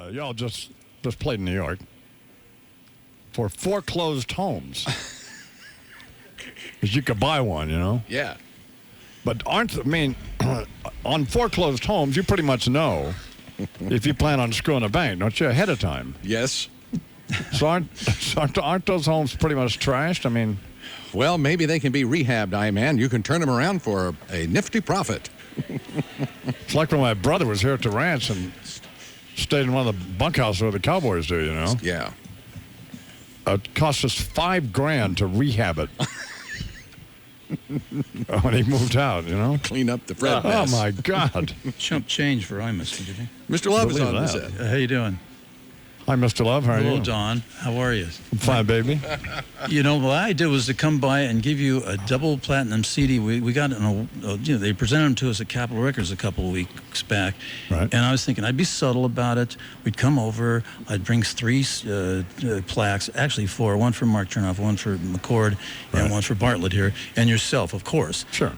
y'all just played in New York for foreclosed homes. Because you could buy one, you know? Yeah. But on foreclosed homes, you pretty much know if you plan on screwing a bank, don't you, ahead of time? Yes. So aren't those homes pretty much trashed? I mean... Well, maybe they can be rehabbed, man. You can turn them around for a nifty profit. It's like when my brother was here at the ranch and stayed in one of the bunkhouses where the Cowboys do, you know? Yeah. It cost us $5,000 to rehab it. When he moved out, you know? Clean up the Fred mess. Oh, my God. Chump change for Imus, did you think? Mr. Love is Believe on the that. set. How you doing? Hi, Mr. Love. How are Hello, you? Don. How are you? I'm fine, baby. You know, what I did was to come by and give you a double platinum CD. We got, they presented them to us at Capitol Records a couple of weeks back. Right. And I was thinking I'd be subtle about it. We'd come over. I'd bring 3 plaques, actually 4. One for Mark Chernoff, one for McCord, and one for Bartlett here, and yourself, of course. Sure.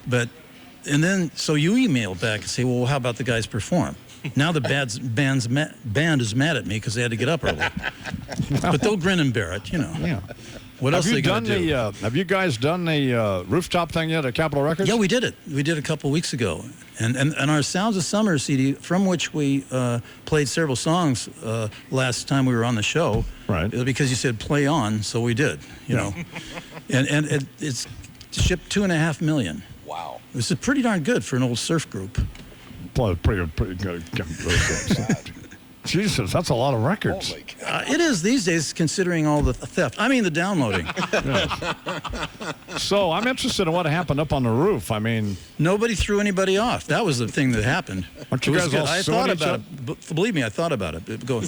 And then, so you email back and say, well, how about the guys perform? Now the band is mad at me because they had to get up early. But they'll grin and bear it, you know. Yeah. What else are they going to do? Have you guys done the rooftop thing yet at Capitol Records? Yeah, we did it. We did it a couple weeks ago. And our Sounds of Summer CD, from which we played several songs last time we were on the show. Right. Because you said play on, so we did, you know. And it's shipped 2.5 million. Wow. This is pretty darn good for an old surf group. Well, pretty good. Jesus, that's a lot of records. It is these days, considering all the theft. I mean, the downloading. So I'm interested in what happened up on the roof. I mean, Nobody threw anybody off. That was the thing that happened. Aren't you guys all I suing thought each about it. Believe me, I thought about it. Go.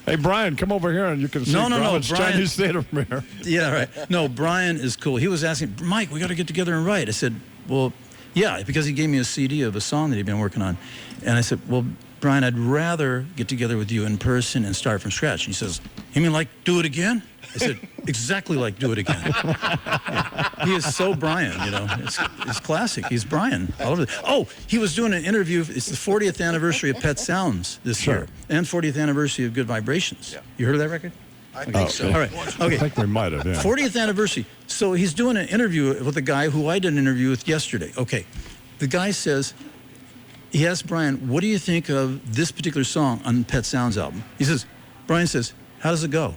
hey, Brian, come over here and you can see No, Grauman's Brian- Chinese Theater premiere. Yeah, right. No, Brian is cool. He was asking, Mike, we got to get together and write. I said, well, yeah, because he gave me a CD of a song that he'd been working on. And I said, well, Brian, I'd rather get together with you in person and start from scratch. And he says, you mean like do it again? I said, exactly like do it again. Yeah. He is so Brian, you know. It's classic. He's Brian. All over he was doing an interview. It's the 40th anniversary of Pet Sounds this year. And 40th anniversary of Good Vibrations. Yeah. You heard of that record? I think so. All right. Okay. I think we might have, yeah. 40th anniversary. So he's doing an interview with a guy who I did an interview with yesterday. Okay. The guy says, he asked Brian, what do you think of this particular song on Pet Sounds album? He says, Brian says, how does it go?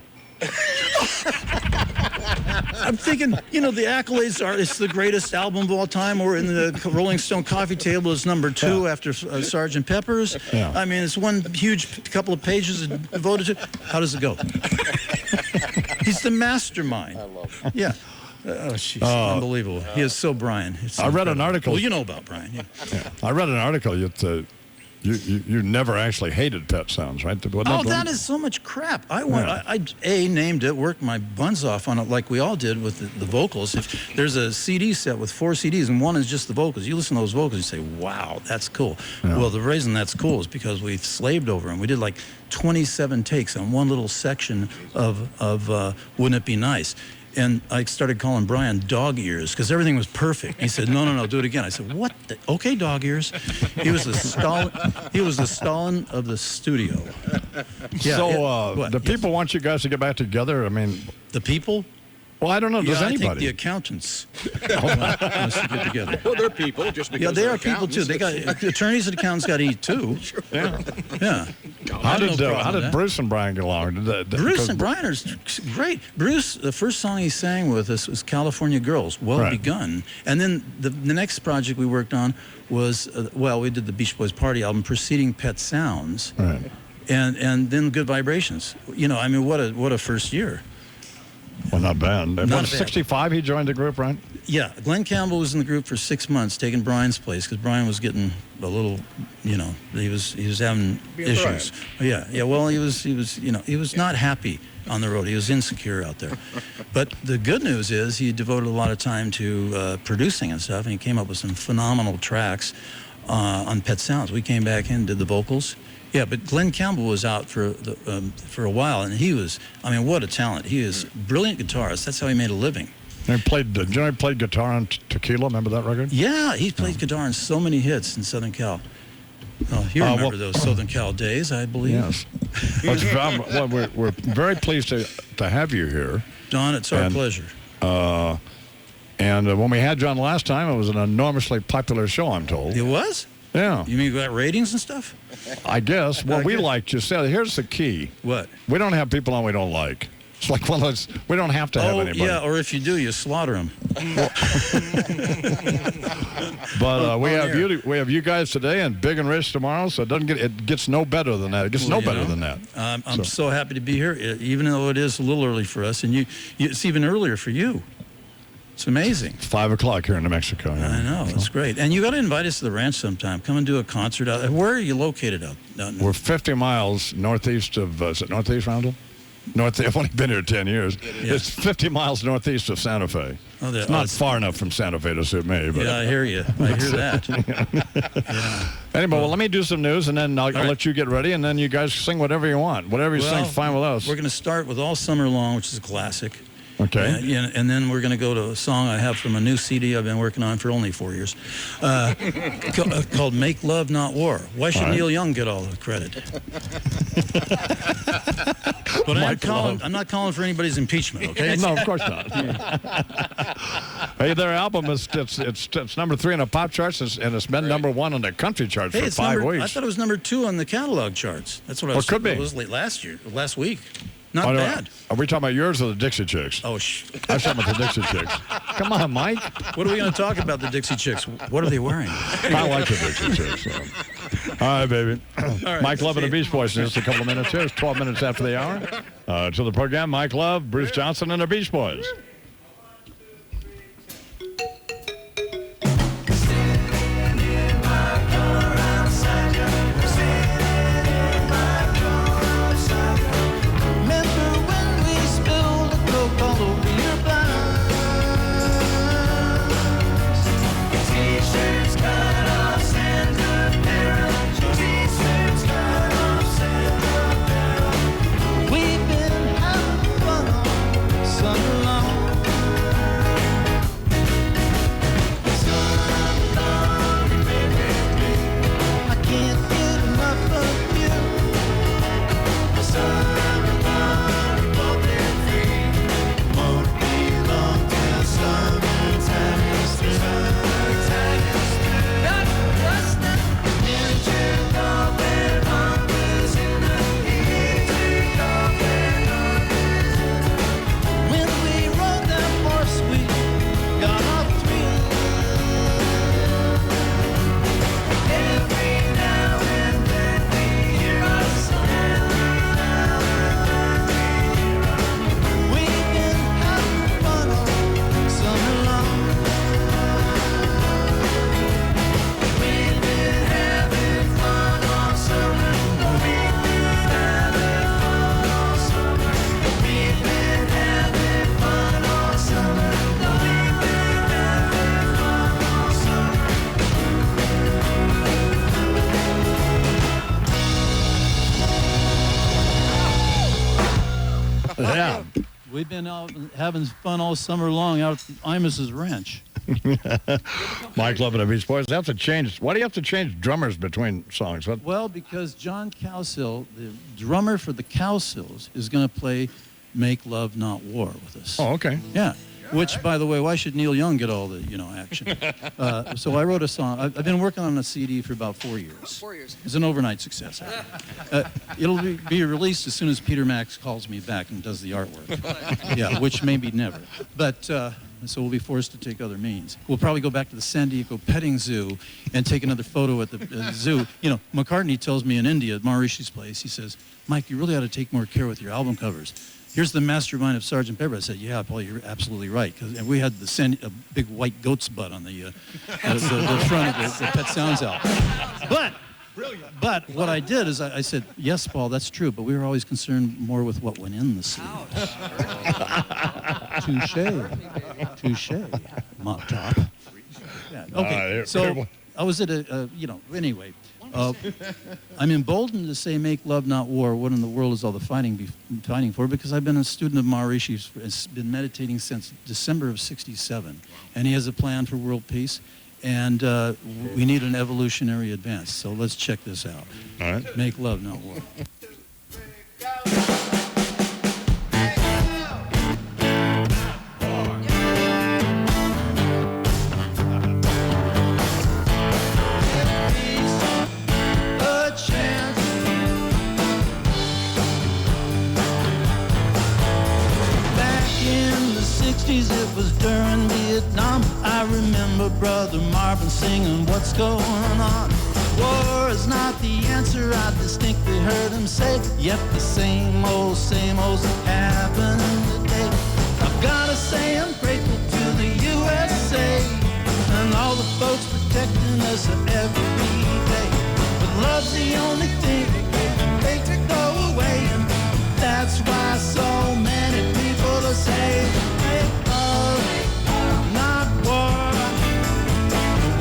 I'm thinking, you know, the accolades are, it's the greatest album of all time, or in the Rolling Stone coffee table, it's number 2 after Sgt. Pepper's. Yeah. I mean, it's one huge couple of pages devoted to, how does it go? He's the mastermind. I love it. Yeah. Oh, jeez, unbelievable. He is so Brian. I read an article. Well, you know about Brian. Yeah. I read an article that you never actually hated Pet Sounds, right? That is so much crap. I named it, worked my buns off on it like we all did with the vocals. If there's a CD set with 4 CDs and one is just the vocals, you listen to those vocals, you say, wow, that's cool. Yeah. Well, the reason that's cool is because we slaved over them. We did like 27 takes on one little section of Wouldn't It Be Nice? And I started calling Brian dog ears because everything was perfect. He said, no, do it again. I said, what? Okay, dog ears. He was the Stalin of the studio. Yeah, so the people want you guys to get back together? I mean... The people? Well, I don't know. Does anybody? I think the accountants want us to get together. Well, they're people just because they are people too. They got attorneys and accountants got to eat too. Sure. Yeah. How did Bruce and Brian get along? Bruce and Brian are great. Bruce, the first song he sang with us was California Girls, Well Begun. And then the next project we worked on was, we did the Beach Boys Party album preceding Pet Sounds. Right. And then Good Vibrations. You know, I mean, what a first year. Well, not bad. Not 65, he joined the group, right? Yeah. Glenn Campbell was in the group for 6 months, taking Brian's place, because Brian was getting a little, you know, he was having issues. Yeah. Well, he was not happy on the road. He was insecure out there. But the good news is he devoted a lot of time to producing and stuff, and he came up with some phenomenal tracks on Pet Sounds. We came back in, did the vocals. Yeah, but Glenn Campbell was out for a while, and he was, I mean, what a talent. He is a brilliant guitarist. That's how he made a living. And he played guitar on Tequila, remember that record? Yeah, he played guitar on so many hits in Southern Cal. Oh, you remember well- those Southern Cal days, I believe. Yes. Well, we're very pleased to have you here. Don, it's our And- pleasure. And when we had John last time, it was an enormously popular show, I'm told. It was? Yeah, You mean you got ratings and stuff? I guess. Well, we like to say, here's the key. What? We don't have people on we don't like. It's like one of those, we don't have to have anybody. yeah, or if you do, you slaughter them. But we on have you guys today and Big and Rich tomorrow, so it gets no better than that. It gets no better than that. I'm so happy to be here, even though it is a little early for us, and it's even earlier for you. It's amazing. It's 5 o'clock here in New Mexico. Yeah. I know, it's great. And you got to invite us to the ranch sometime. Come and do a concert out there. Where are you located out? We're 50 miles northeast of, is it northeast, Randall? I've only been here 10 years. Yeah. It's 50 miles northeast of Santa Fe. It's not far enough from Santa Fe to suit me. But Yeah, I hear you. I hear that. Yeah. Anyway, well, let me do some news, and then I'll right. let you get ready, and then you guys sing whatever you want. Whatever you sing's fine with us. We're going to start with All Summer Long, which is a classic. Okay. And then we're going to go to a song I have from a new CD I've been working on for only 4 years, called "Make Love Not War." Why should All right. Neil Young get all the credit? But I'm not calling for anybody's impeachment. Okay? No, of course not. Hey, their album it's number 3 on the pop charts, and it's been number 1 on the country charts for 5 weeks. I thought it was number 2 on the catalog charts. That's what I was. Well, it could be. It was last week. Not bad. Are we talking about yours or the Dixie Chicks? Oh, I was talking about the Dixie Chicks. Come on, Mike. What are we going to talk about, the Dixie Chicks? What are they wearing? I like the Dixie Chicks. So. All right, baby. right, Mike Love and the see you. Beach Boys in just a couple of minutes here. It's 12 minutes after the hour. To the program, Mike Love, Bruce Johnson, and the Beach Boys. Yeah. We've been out having fun all summer long out at Imus's ranch. Mike Love and the Beach Boys. They have to change. Why do you have to change drummers between songs? What? Well, because John Cowsill, the drummer for the Cowsills, is going to play "Make Love Not War" with us. Oh, okay. Yeah. Which, by the way, why should Neil Young get all the action? So I wrote a song. I've been working on a CD for about 4 years. 4 years. It's an overnight success. It'll be released as soon as Peter Max calls me back and does the artwork. Yeah, which maybe never. But so we'll be forced to take other means. We'll probably go back to the San Diego Petting Zoo and take another photo at the zoo. You know, McCartney tells me in India at Maharishi's place, he says, "Mike, you really ought to take more care with your album covers. Here's the mastermind of Sgt. Pepper." I said, "Yeah, Paul, you're absolutely right." And we had a big white goat's butt on the front of the Pet Sounds album. But what I did is I said, "Yes, Paul, that's true, but we were always concerned more with what went in the sea." Touche, Mop Top. Yeah. Okay, so I was at anyway. I'm emboldened to say "Make Love Not War." What in the world is all the fighting for? Because I've been a student of Maharishi's, has been meditating since December of '67, and he has a plan for world peace. And we need an evolutionary advance. So let's check this out. All right. Make love, not war. It was during Vietnam. I remember Brother Marvin singing, "What's going on? War is not the answer," I distinctly heard him say. Yet the same old's happening today. I've gotta say I'm grateful to the USA and all the folks protecting us every day. But love's the only thing that make it go away, and that's why so many people are saying, not war.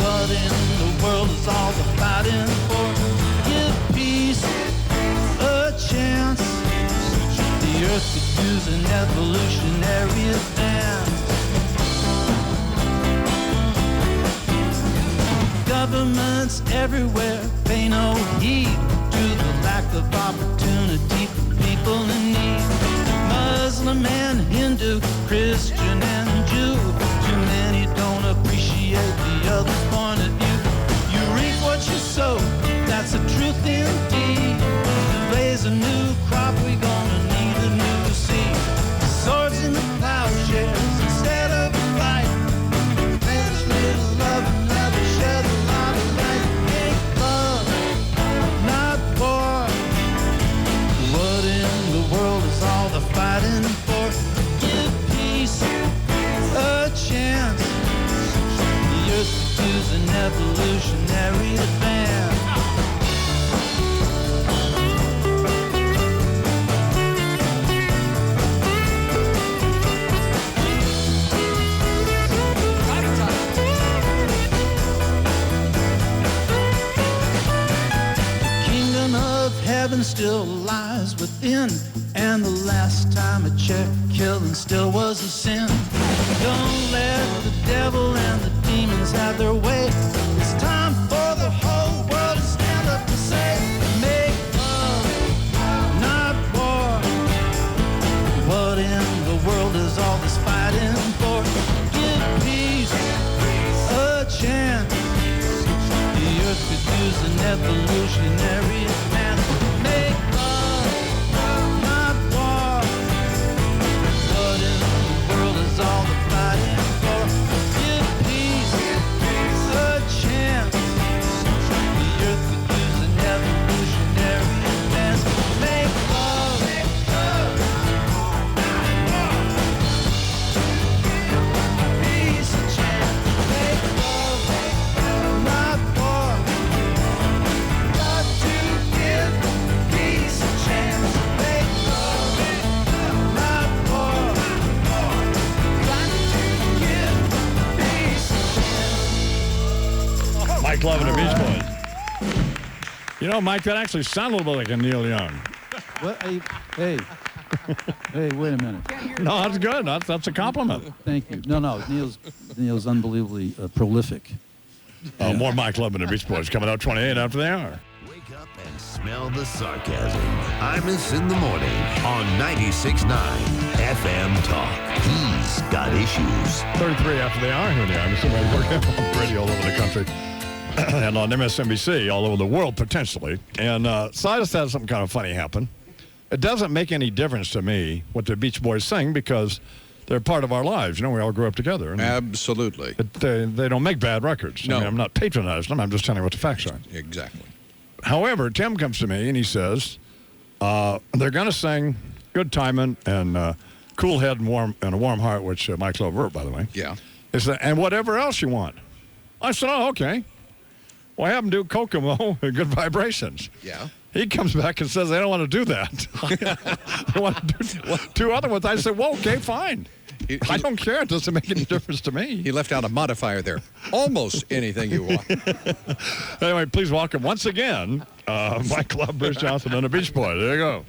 What in the world is all the fighting for? Give peace a chance. The earth could use an evolutionary advance. Governments everywhere pay no heed to the lack of opportunity for people in need. Muslim and Hindu, Christian and Jew, too many don't appreciate the other's point of view. You reap what you sow, that's the truth indeed. To raise a new crop, we're gonna need a new seed. Swords in the plowshares instead of a fight. There's little love and never shed a lot of light. Make love, not war. What in the world is all the fighting for? Give peace a chance. The earth could use an evolutionary advance. Kingdom of heaven still lies within, and the last time I checked, killing still was a sin. Don't let the devil and the demons have their way. It's time for the whole world to stand up and say, make love, not war. What in the world is all this fighting for? Give peace a chance. The earth could use an evolutionary advance. Make love, not war. What in the world is all the fighting for? Give peace a chance. The earth could use an evolutionary advance. Make love, peace a chance. Make love, not war. Got to give peace a chance. Make love, not war. Got to give peace a chance. Mike Love and the Beach Boys. You know, Mike, that actually sounded a little bit like a Neil Young. What? Hey, wait a minute. No, that's good. That's a compliment. Thank you. No, Neil's unbelievably prolific. More Mike Love and the Beach Boys coming out 28 after they are. Wake up and smell the sarcasm. Imus in the morning on 96.9 FM Talk. He's got issues. 33 after they are here they are. I'm assuming we're working on radio all over the country and on MSNBC all over the world potentially. And so I just had something kind of funny happen. It doesn't make any difference to me what the Beach Boys sing because they're part of our lives. You know, we all grew up together. And Absolutely. they don't make bad records. No. I mean, I'm not patronizing them. I'm just telling you what the facts are. Exactly. However, Tim comes to me and he says they're going to sing Good Timin' and Cool Head and a Warm Heart, which Mike Love wrote, by the way. Yeah. And whatever else you want. I said, oh, okay. Well, have them do Kokomo and Good Vibrations. Yeah. He comes back and says they don't want to do that. They want to do two other ones. I said, well, okay, fine. I don't care. It doesn't make any difference to me. He left out a modifier there. Almost anything you want. Anyway, please welcome once again Mike Love, Bruce Johnson, and the Beach Boys. There you go.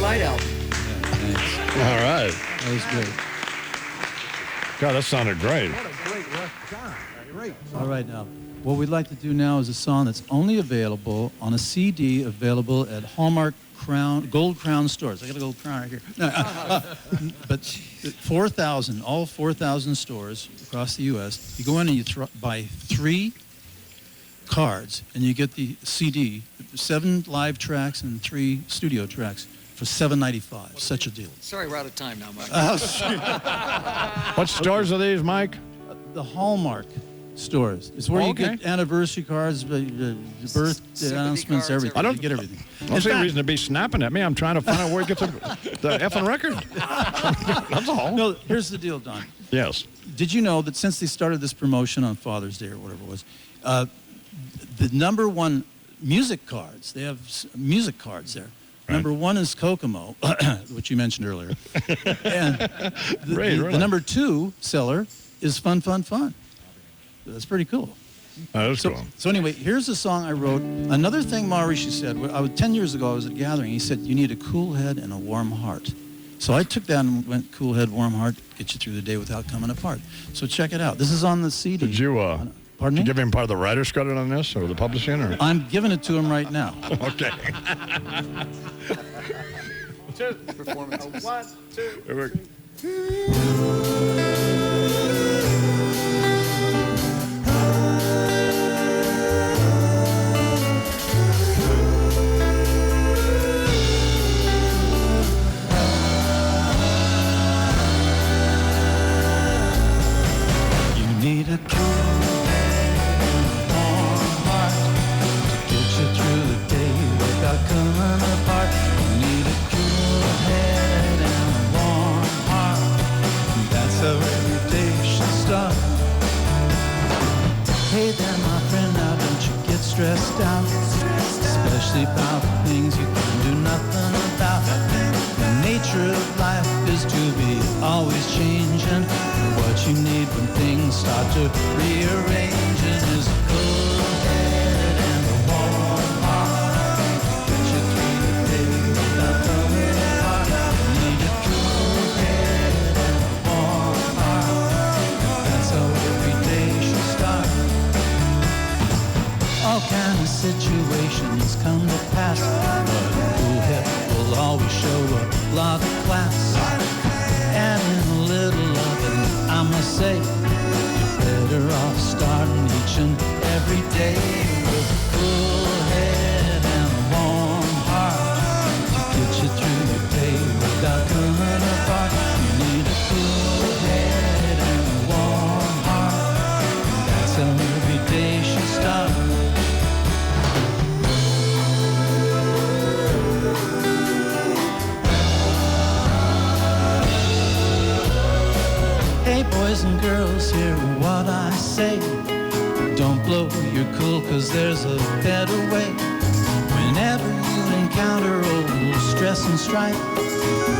Light album. Thanks. All right. That was great. God, that sounded great. What a great record. God, great. All right, now, what we'd like to do now is a song that's only available on a CD available at Hallmark Gold Crown stores. I got a gold crown right here. No, but 4,000, all 4,000 stores across the U.S. You go in and you buy 3 cards, and you get the CD, 7 live tracks and 3 studio tracks for $7.95. Such a deal. Sorry, we're out of time now, Mike. What stores are these, Mike? The Hallmark stores. It's where you get anniversary cards, birth announcements, cards, everything. I don't You get everything. I don't see a reason to be snapping at me. I'm trying to find out where he gets the effing record. That's all. No, here's the deal, Don. Yes. Did you know that since they started this promotion on Father's Day or whatever it was, the number one music cards, they have music cards there. Right. Number 1 is Kokomo, which you mentioned earlier. And the number 2 seller is Fun, Fun, Fun. That's pretty cool. That is So, cool. so anyway, here's a song I wrote. Another thing Maharishi said, 10 years ago I was at a gathering, he said, you need a cool head and a warm heart. So I took that and went, cool head, warm heart, get you through the day without coming apart. So check it out. This is on the CD. Did you, Pardon me? did you give him part of the writer's credit on this, or the publishing, or? I'm giving it to him right now. Okay. Performances. 1, 2, 3. Need a cool head and a warm heart to get you through the day without coming apart. You need a cool head and a warm heart. That's how every day should start. Hey there, my friend, now don't you get stressed out, especially about things you can do nothing about. The nature of life is to be always changing. What you need when things start to rearrange is a cool head and a warm heart. Get you through the day without coming apart. You need a cool head and a warm heart. That's how every day should start. All kind of situations come to pass, but a cool head will always show a lot of class. And in a little loving, I must say, you're better off starting each and every day with a cool head and a warm heart to get you through your day without coming apart. You need a cool head and a warm heart. That's how every day should start. Hey boys and girls, hear what I say. Don't blow your cool, cause there's a better way. Whenever you encounter old stress and strife,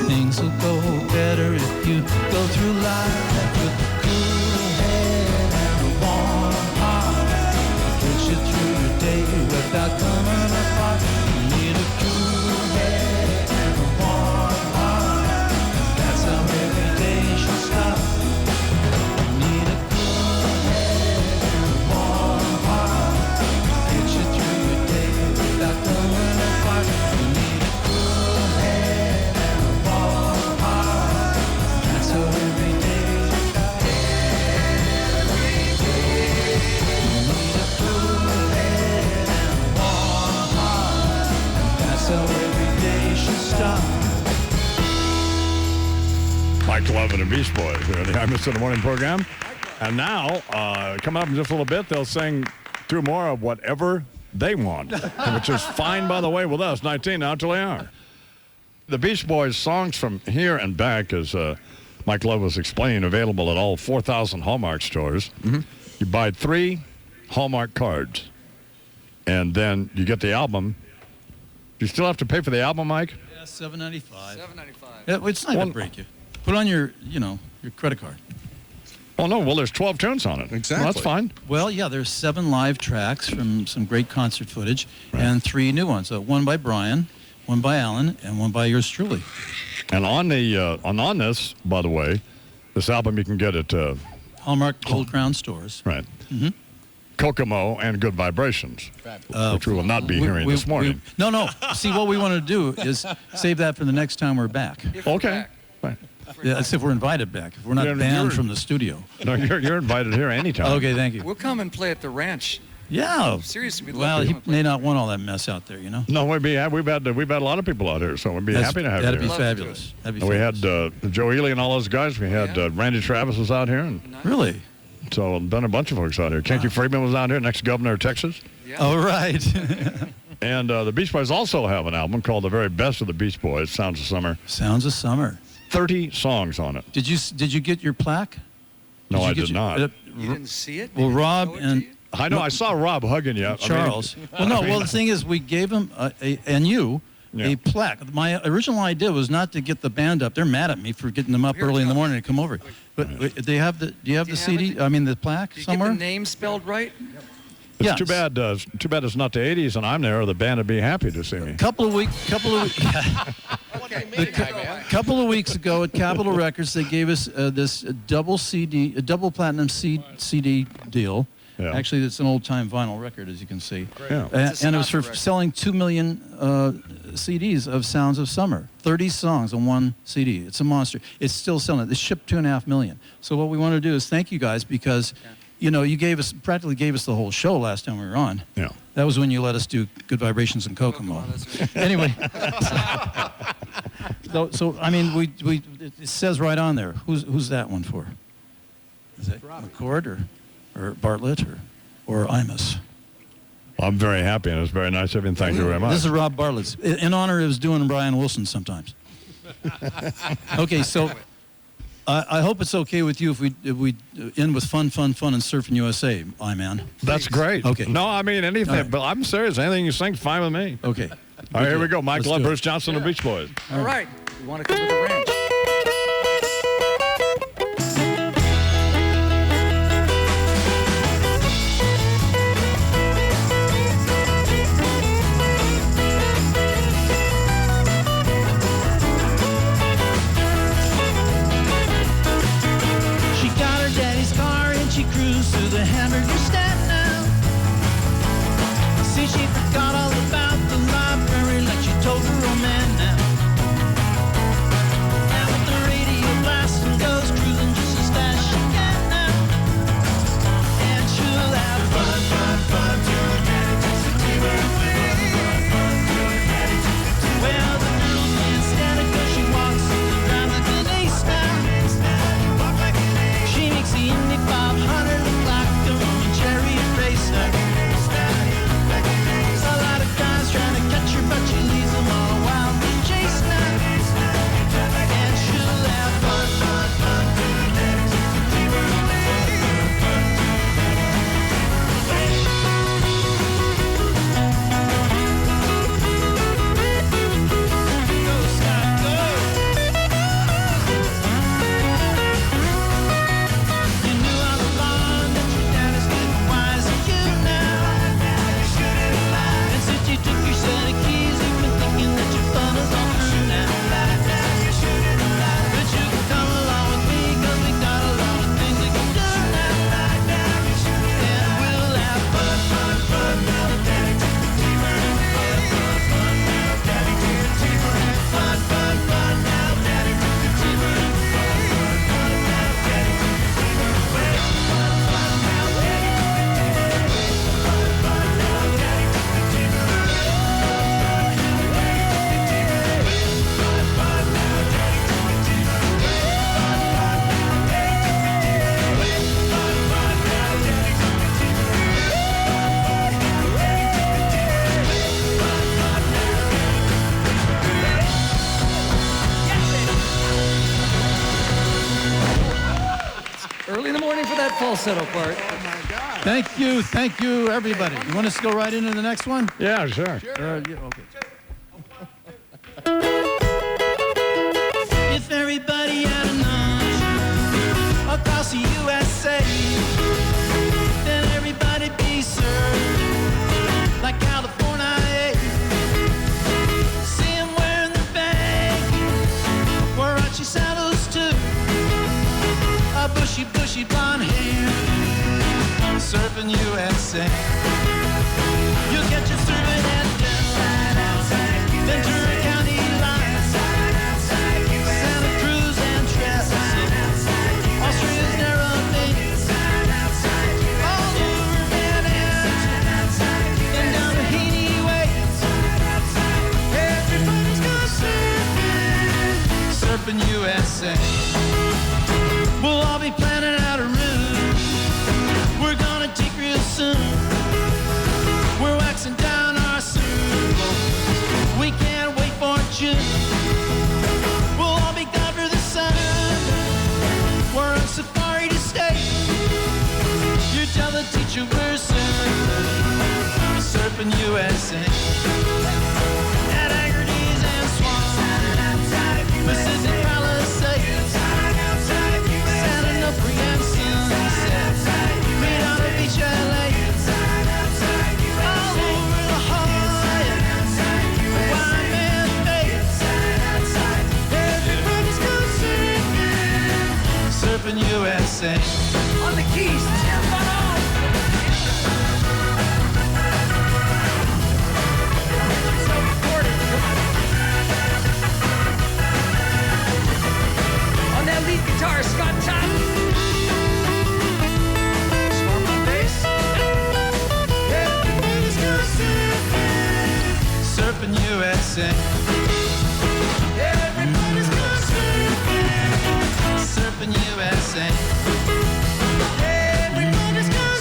things will go better if you go through life with a cool head and a warm heart. Get you through your day without coming apart. You need a cool head and a warm heart. That's how every day should start. Mike Love and the Beach Boys here on the Imus in the Morning program. And now, coming up in just a little bit, they'll sing 2 more of Whatever They Want, which is fine, by the way, with us. 19 now till the hour. The Beach Boys songs from here and back, as Mike Love was explaining, available at all 4,000 Hallmark stores. Mm-hmm. You buy 3 Hallmark cards, and then you get the album. Do you still have to pay for the album, Mike? Yeah, $7.95. $7.95. Yeah, well, it's not going to break you. Put on your, your credit card. Oh, no. Well, there's 12 tunes on it. Exactly. Well, that's fine. Well, yeah, there's 7 live tracks from some great concert footage and 3 new ones. 1 by Brian, one by Alan, and one by yours truly. And on the on this, by the way, this album you can get at Hallmark Gold Crown stores. right, Kokomo and Good Vibrations, which we will not be hearing this morning. No. See, what we want to do is save that for the next time we're back. Okay. Right. Yeah, that's if we're invited back. If we're not banned from the studio. No, you're invited here anytime. Okay, thank you. We'll come and play at the ranch. Yeah. Seriously, we'd Well, love to he come and play. may not want all that mess out there, you know. No, we've had a lot of people out here, so we'd be happy to have you That'd be here. fabulous. That'd be We fabulous. had Joe Ely and all those guys. We had Randy Travis was out here, and Really? so been a bunch of folks out here. Kenky Friedman was out here, next governor of Texas. Yeah. All right. And the Beach Boys also have an album called The Very Best of the Beach Boys, Sounds of Summer. Sounds of summer. 30 songs on it. Did you get your plaque? No, I you get did not. You didn't see it? Well, They didn't Rob show it to and you? I know. I saw Rob hugging you. Charles. Well, the thing is, we gave him and you a plaque. My original idea was not to get the band up. They're mad at me for getting them up Here, early in the Tom. morning to come over. But they have the. Do you have the CD? it? I mean, the plaque Did you somewhere? get the name spelled right? It's Yes. too bad. Too bad it's not the 80s, and I'm there. Or the band would be happy to see me. Couple of weeks ago at Capitol Records, they gave us this double platinum CD deal. Yeah. Actually, it's an old-time vinyl record, as you can see. Yeah. It's a And it was for Sinatra record. selling 2 million CDs of Sounds of Summer. 30 songs on one CD. It's a monster. It's still selling. It's shipped 2.5 million. So what we want to do is thank you guys because, you know, you practically gave us the whole show last time we were on. Yeah. That was when you let us do Good Vibrations and Kokomo. Anyway. So I mean, it says right on there. Who's that one for? Is it McCord or Bartlett or Imus? I'm very happy, and it's very nice of you, and thank you very much. This is Rob Bartlett's. In honor of his doing Brian Wilson sometimes. Okay, so I hope it's okay with you if we end with fun, and Surfin USA, man. That's great. Okay. No, I mean anything, All right. but I'm serious. Anything you sing's fine with me. Okay. All right, here we go. Mike Let's Love, do it. Bruce Johnson, the Beach Boys. All right. We want to come to the ranch. She got her daddy's car and she cruised to the hamburger stand now. See, she forgot all about the library like she told her old man now. Now with the radio blasting goes cruising just as fast as she can now. And she'll have fun till her daddy takes the TV away. Well, the girl can't stand it 'cause she walks around like an ace now. She makes the Indy 500 look like a Roman chariot racer. A lot of guys trying to catch her, but she leaves them all wild and chase now. And she'll have fun till her daddy takes the TV away. Go, Scott, go! You knew all along that your dad is getting wise to you now. And since you took your set of keys, you've been thinking that your fun is all through now. But you can come along with me, 'cause we got a lot of things we can do now. And we'll have fun. Now that Daddy took the TV away. Fun. Now that Daddy took the TV away. Fun. Now that Daddy took the TV away. Fun. Now that Daddy took the TV away. Fun. Now that Daddy took the TV away. Early in the morning for that falsetto part. Thank you, everybody. You want us to go right into the next one? Yeah, sure. Yeah, okay. If everybody had a lunch across the USA, then everybody'd be served like California. Seeing USA. You'll catch a surfing at Ventura County line, Santa Cruz and Traverse, Austria's narrow thing, all over Manhattan, and down the Heaney Way. Everybody's gone surfing USA. We'll all be planning out a route we're gonna take real soon. We're waxing down our surfboard. We can't wait for June. We'll all be gone for the sun. We're on safari to stay. You tell the teacher we're surfing USA. At Agrides and Swan, Mississippi Palisades, Santa Onofre and Sunset, Redondo Beach, LA, all over the Hawaiian, Wyman Bay. Everybody's gone surfing USA. On the keys, Tim Bono. On that lead guitar, Scott Todd. Storm on bass. Everybody's gone surfing USA. Everybody's gone surfing USA. Everybody's gone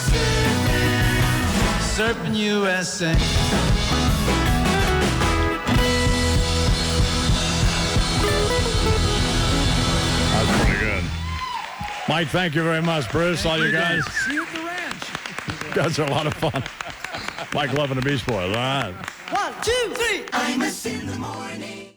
surfing USA. That's pretty good. Mike, thank you very much. Bruce, all you guys. See you at the ranch. You guys are a lot of fun. Mike loving the Beach Boys. All right. 1, 2, 3. Imus in the morning.